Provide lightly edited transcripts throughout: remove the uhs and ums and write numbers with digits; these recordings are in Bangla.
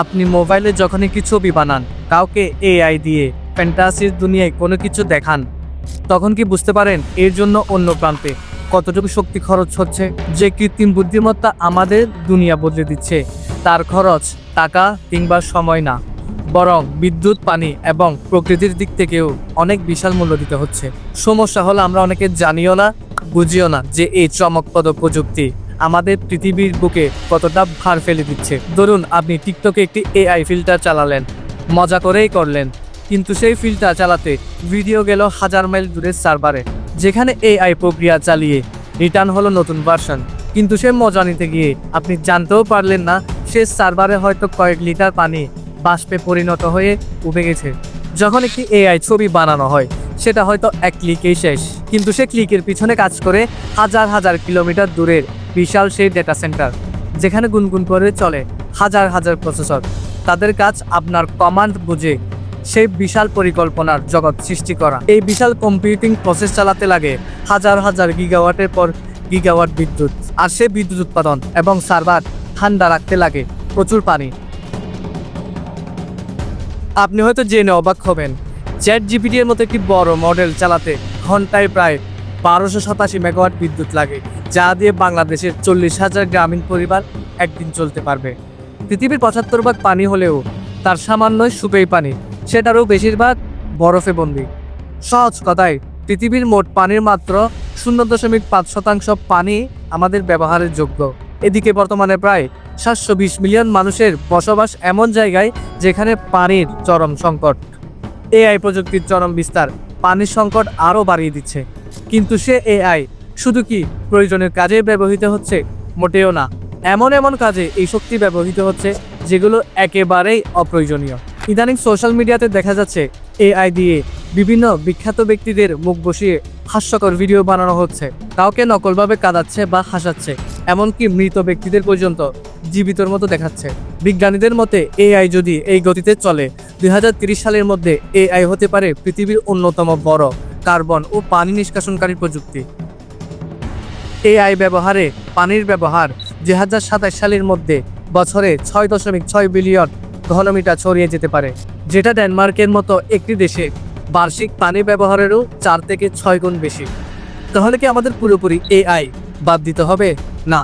আপনি মোবাইলে যখন একটি ছবি বানান, কাউকে এআই দিয়ে ফ্যান্টাসির দুনিয়ায় কোনো কিছু দেখান, তখন কি বুঝতে পারেন এর জন্য অন্য প্রান্তে কতটুকু শক্তি খরচ হচ্ছে? যে কৃত্রিম বুদ্ধিমত্তা আমাদের দুনিয়া বদলে দিচ্ছে, তার খরচ টাকা কিংবা সময় না, বরং বিদ্যুৎ, পানি এবং প্রকৃতির দিক থেকেও অনেক বিশাল মূল্য দিতে হচ্ছে। সমস্যা হলো আমরা অনেকে জানিও না, বুঝিও না যে এই চমকপ্রদ প্রযুক্তি আমাদের পৃথিবীর বুকে কতটা ভার ফেলে দিচ্ছে। ধরুন আপনি টিকটকে একটি এআই ফিল্টার চালালেন, মজা করেই করলেন, কিন্তু সেই ফিল্টার চালাতে ভিডিও গেল 1000 মাইল দূরের সার্ভারে, যেখানে এআই প্রক্রিয়া চালিয়ে রিটার্ন হলো নতুন ভার্সন। কিন্তু সে মজা নিতে গিয়ে আপনি জানতেও পারলেন না সে সার্ভারে হয়তো কয়েক লিটার পানি বাষ্পে পরিণত হয়ে উবে গেছে। যখন একটি এআই ছবি বানানো হয়, সেটা হয়তো এক ক্লিকেই শেষ, কিন্তু সে ক্লিকের পিছনে কাজ করে হাজার হাজার কিলোমিটার দূরের বিশাল সেই ডেটা সেন্টার, যেখানে গুনগুন করে চলে হাজার হাজার প্রসেসর। তাদের কাজ আপনার কমান্ড বুঝে সেই বিশাল পরিকল্পনার জগৎ সৃষ্টি করা। এই বিশাল কম্পিউটিং প্রসেস চালাতে লাগে হাজার হাজার গিগাওয়াটের পর গিগাওয়াট বিদ্যুৎ, আর সে বিদ্যুৎ উৎপাদন এবং সার্ভার ঠান্ডা রাখতে লাগে প্রচুর পানি। আপনি হয়তো জেনে অবাক হবেন, চ্যাট জিপিটি এর মতো একটি বড় মডেল চালাতে ঘন্টায় প্রায় 1287 মেগাওয়াট বিদ্যুৎ লাগে, যা দিয়ে বাংলাদেশের 40,000 গ্রামীণ পরিবার একদিন চলতে পারবে। পৃথিবীর 75 ভাগ পানি হলেও তার সামান্য সুপেয় পানি, সেটারও বেশিরভাগ বরফে বন্দী। সহজ কথায়, পৃথিবীর মোট পানির মাত্র 0.5% পানি আমাদের ব্যবহারের যোগ্য। এদিকে বর্তমানে প্রায় 720 মিলিয়ন মানুষের বসবাস এমন জায়গায় যেখানে পানির চরম সংকট। এআই প্রযুক্তির চরম বিস্তার পানির সংকট আরও বাড়িয়ে দিচ্ছে। কিন্তু সে এআই শুধু কি প্রয়োজনের কাজে ব্যবহৃত হচ্ছে? মোটেও না। এমন এমন কাজে এই শক্তি ব্যবহৃত হচ্ছে যেগুলো একেবারেই অপ্রয়োজনীয়। ইদানিং সোশ্যাল মিডিয়াতে দেখা যাচ্ছে এআই দিয়ে বিভিন্ন বিখ্যাত ব্যক্তিদের মুখ বসিয়ে হাস্যকর ভিডিও বানানো হচ্ছে, কাউকে নকলভাবে কাঁদাচ্ছে বা হাসাচ্ছে, এমনকি মৃত ব্যক্তিদের পর্যন্ত জীবিতর মতো দেখাচ্ছে। বিজ্ঞানীদের মতে এআই যদি এই গতিতে চলে, 2030 সালের মধ্যে এআই হতে পারে পৃথিবীর অন্যতম বড় কার্বন ও পানি নিষ্কাশনকারী প্রযুক্তি। এআই ব্যবহারে পানির ব্যবহার 2027 সালের মধ্যে বছরে 6.6 বিলিয়ন ঘনমিটার ছড়িয়ে যেতে পারে, যেটা ডেনমার্কের মতো একটি দেশে বার্ষিক পানি ব্যবহারেরও 4 থেকে 6 গুণ বেশি। তাহলে কি আমাদের পুরোপুরি এআই বাদ দিতে হবে? না,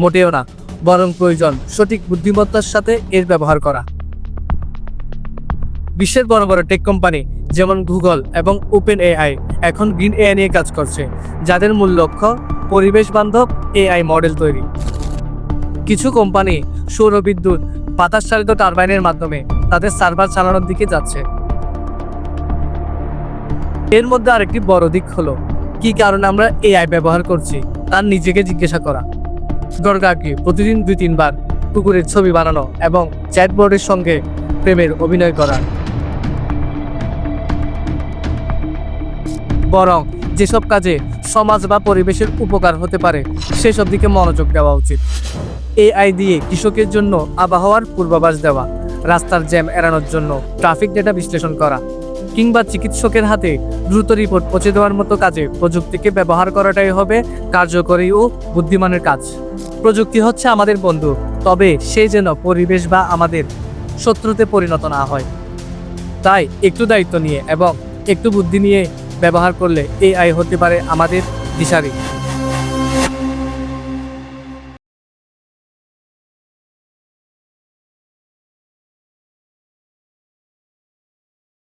মোটেও না, বরং প্রয়োজন সঠিক বুদ্ধিমত্তার সাথে এর ব্যবহার করা। বিশ্বের বড় বড় টেক কোম্পানি যেমন গুগল এবং ওপেন এআই এখন গ্রিন এআই নিয়ে কাজ করছে, যাদের মূল লক্ষ্য পরিবেশ বান্ধব এআই মডেল তৈরি। কিছু কোম্পানি সৌর বিদ্যুৎ, বাতাস চালিত টারবাইনের মাধ্যমে তাদের সার্ভার চালানোর দিকে যাচ্ছে। এর মধ্যে আরেকটি বড় দিক হলো কি কারণে আমরা এআই ব্যবহার করছি তার নিজেকে জিজ্ঞাসা করা। দরকার কি প্রতিদিন 2-3 বার কুকুরের ছবি বানানো এবং চ্যাটবোর্ডের সঙ্গে প্রেমের অভিনয় করা? বরং যেসব কাজে সমাজ বা পরিবেশের উপকার হতে পারে সেসব দিকে মনোযোগ দেওয়া উচিত। এআই দিয়ে কৃষকের জন্য আবহাওয়ার পূর্বাভাস দেওয়া, রাস্তার জ্যাম এড়ানোর জন্য ট্রাফিক ডেটা বিশ্লেষণ করা, কিংবা চিকিৎসকের হাতে দ্রুত রিপোর্ট পৌঁছে দেওয়ার মতো কাজে প্রযুক্তিকে ব্যবহার করাটাই হবে কার্যকরী ও বুদ্ধিমানের কাজ। প্রযুক্তি হচ্ছে আমাদের বন্ধু, তবে সে যেন পরিবেশ বা আমাদের শত্রুতে পরিণত না হয়। তাই একটু দায়িত্ব নিয়ে এবং একটু বুদ্ধি নিয়ে ব্যবহার করলে এআই হতে পারে আমাদের দিশারি।